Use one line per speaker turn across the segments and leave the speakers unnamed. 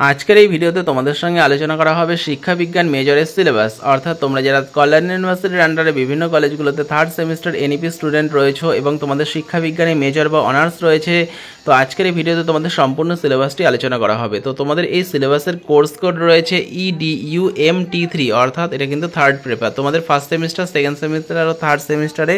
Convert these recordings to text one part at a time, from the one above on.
আজকের এই ভিডিওতে তোমাদের সঙ্গে আলোচনা করা হবে শিক্ষা বিজ্ঞান মেজরের সিলেবাস। অর্থাৎ তোমরা যারা কল্যাণ ইউনিভার্সিটির আন্ডারে বিভিন্ন কলেজগুলোতে থার্ড সেমিস্টার এনইপি স্টুডেন্ট রয়েছো এবং তোমাদের শিক্ষা বিজ্ঞানে মেজর বা অনার্স রয়েছে, তো আজকের এই ভিডিওতে তোমাদের সম্পূর্ণ সিলেবাসটি আলোচনা করা হবে। তো তোমাদের এই সিলেবাসের কোর্স কোড রয়েছে EDUMT3, অর্থাৎ এটা কিন্তু থার্ড পেপার। তোমাদের ফার্স্ট সেমিস্টার, সেকেন্ড সেমিস্টার আর থার্ড সেমিস্টারে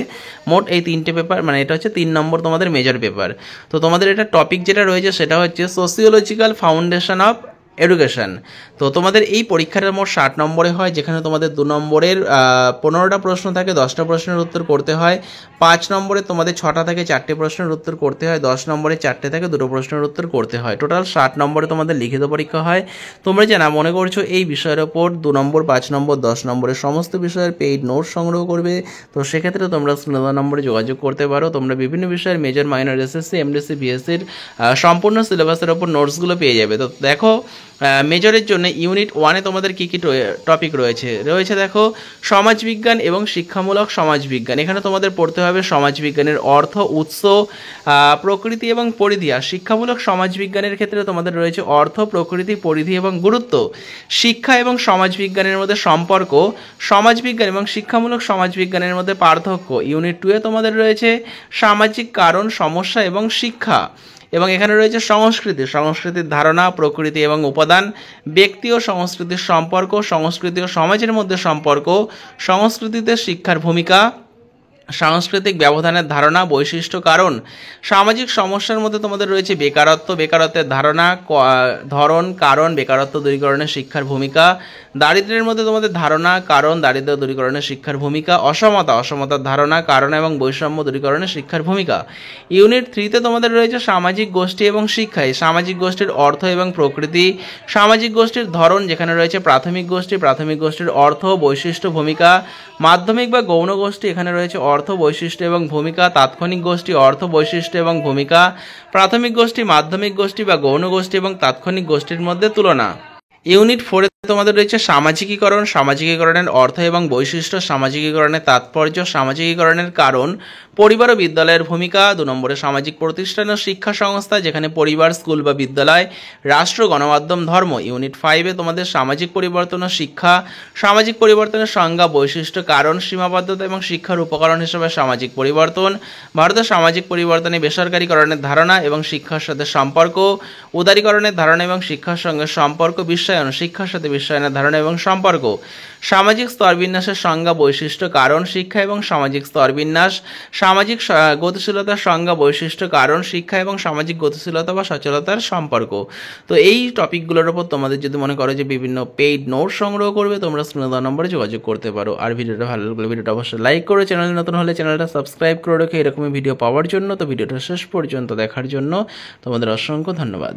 মোট এই তিনটে পেপার, মানে এটা হচ্ছে 3 নম্বর তোমাদের মেজর পেপার। তো তোমাদের এটা টপিক যেটা রয়েছে সেটা হচ্ছে সোসিওলজিক্যাল ফাউন্ডেশন অফ এডুকেশন। তো তোমাদের এই পরীক্ষাটা মোট 60 নম্বরে হয়, যেখানে তোমাদের 2 নম্বরের 15টা প্রশ্ন থাকে, 10টা প্রশ্নের উত্তর করতে হয়। 5 নম্বরে তোমাদের 6টা থেকে 4টে প্রশ্নের উত্তর করতে হয়। 10 নম্বরে 4টে থেকে 2টো প্রশ্নের উত্তর করতে হয়। টোটাল 60 নম্বরে তোমাদের লিখিত পরীক্ষা হয়। তোমরা জানা মনে করছো এই বিষয়ের ওপর 2 নম্বর, 5 নম্বর, 10 নম্বরের সমস্ত বিষয়ের পেইড নোট সংগ্রহ করবে, তো সেক্ষেত্রে তোমরা 16 নম্বরে যোগাযোগ করতে পারো। তোমরা বিভিন্ন বিষয়ের মেজর, মাইনর, এসএসসি, এমডিসি, বিএসসির সম্পূর্ণ সিলেবাসের ওপর নোটসগুলো পেয়ে যাবে। তো দেখো, মেজরের জন্য ইউনিট 1-এ তোমাদের কী কী টপিক রয়েছে দেখো, সমাজবিজ্ঞান এবং শিক্ষামূলক সমাজবিজ্ঞান। এখানে তোমাদের পড়তে হবে সমাজবিজ্ঞানের অর্থ, উৎস, প্রকৃতি এবং পরিধি। আর শিক্ষামূলক সমাজবিজ্ঞানের ক্ষেত্রে তোমাদের রয়েছে অর্থ, প্রকৃতি, পরিধি এবং গুরুত্ব, শিক্ষা এবং সমাজবিজ্ঞানের মধ্যে সম্পর্ক, সমাজবিজ্ঞান এবং শিক্ষামূলক সমাজবিজ্ঞানের মধ্যে পার্থক্য। ইউনিট 2-এ তোমাদের রয়েছে সামাজিক কারণ, সমস্যা এবং শিক্ষা। এবং এখানে রয়েছে সংস্কৃতির ধারণা, প্রকৃতি এবং উপাদান, ব্যক্তি ও সংস্কৃতির সম্পর্ক, সংস্কৃতি ও সমাজের মধ্যে সম্পর্ক, সংস্কৃতিতে শিক্ষার ভূমিকা, সাংস্কৃতিক ব্যবধানের ধারণা, বৈশিষ্ট্য, কারণ। সামাজিক সমস্যার মধ্যে তোমাদের রয়েছে বেকারত্বের ধারণা, ধরন, কারণ, বেকারত্ব দূরীকরণে শিক্ষার ভূমিকা। দারিদ্র্যের মধ্যে তোমাদের ধারণা, কারণ, দারিদ্র্য দূরীকরণে শিক্ষার ভূমিকা। অসমতার ধারণা, কারণ এবং বৈষম্য দূরীকরণে শিক্ষার ভূমিকা। ইউনিট 3-তে তোমাদের রয়েছে সামাজিক গোষ্ঠী এবং শিক্ষা। এই সামাজিক গোষ্ঠীর অর্থ এবং প্রকৃতি, সামাজিক গোষ্ঠীর ধরন, যেখানে রয়েছে প্রাথমিক গোষ্ঠীর অর্থ, বৈশিষ্ট্য, ভূমিকা। মাধ্যমিক বা গৌণ গোষ্ঠী, এখানে রয়েছে অর্থ, বৈশিষ্ট্য এবং ভূমিকা। তাৎক্ষণিক গোষ্ঠী, অর্থ, বৈশিষ্ট্য এবং ভূমিকা। প্রাথমিক গোষ্ঠী, মাধ্যমিক গোষ্ঠী বা গৌণ গোষ্ঠী এবং তাৎক্ষণিক গোষ্ঠীর মধ্যে তুলনা। ইউনিট 4-এ তোমাদের রয়েছে সামাজিকীকরণের অর্থ এবং বৈশিষ্ট্য, সামাজিকীকরণের তাৎপর্য, সামাজিকীকরণের কারণ, পরিবার ও বিদ্যালয়ের ভূমিকা। 2 নম্বরে সামাজিক প্রতিষ্ঠান ও শিক্ষা সংস্থা, যেখানে পরিবার, স্কুল বা বিদ্যালয়, রাষ্ট্র, গণমাধ্যম, ধর্ম। ইউনিট 5-এ তোমাদের সামাজিক পরিবর্তন ও শিক্ষা, সামাজিক পরিবর্তনের সংজ্ঞা, বৈশিষ্ট্য, কারণ, সীমাবদ্ধতা এবং শিক্ষার উপকরণ হিসেবে সামাজিক পরিবর্তন। ভারতের সামাজিক পরিবর্তনে বেসরকারীকরণের ধারণা এবং শিক্ষার সাথে সম্পর্ক, উদারীকরণের ধারণা এবং শিক্ষার সঙ্গে সম্পর্ক, বিশ্বায়ন, শিক্ষার সাথে বিশ্বায়নের ধারণা এবং সম্পর্ক। সামাজিক স্তরবিন্যাসের সংজ্ঞা, বৈশিষ্ট্য, কারণ, শিক্ষা এবং সামাজিক স্তরবিন্যাস। সামাজিক গতিশীলতার সংজ্ঞা, বৈশিষ্ট্য, কারণ, শিক্ষা এবং সামাজিক গতিশীলতা বা সচলতার সম্পর্ক। তো এই টপিকগুলোর উপর তোমাদের যদি মনে করো যে বিভিন্ন পেইড নোট সংগ্রহ করবে, তোমরা 16 নম্বরে যোগাযোগ করতে পারো। আর ভিডিওটা ভালো লাগলে ভিডিওটা অবশ্যই লাইক করো, চ্যানেলে নতুন হলে চ্যানেলটা সাবস্ক্রাইব করে রেখে এরকমই ভিডিও পাওয়ার জন্য। তো ভিডিওটা শেষ পর্যন্ত দেখার জন্য তোমাদের অসংখ্য ধন্যবাদ।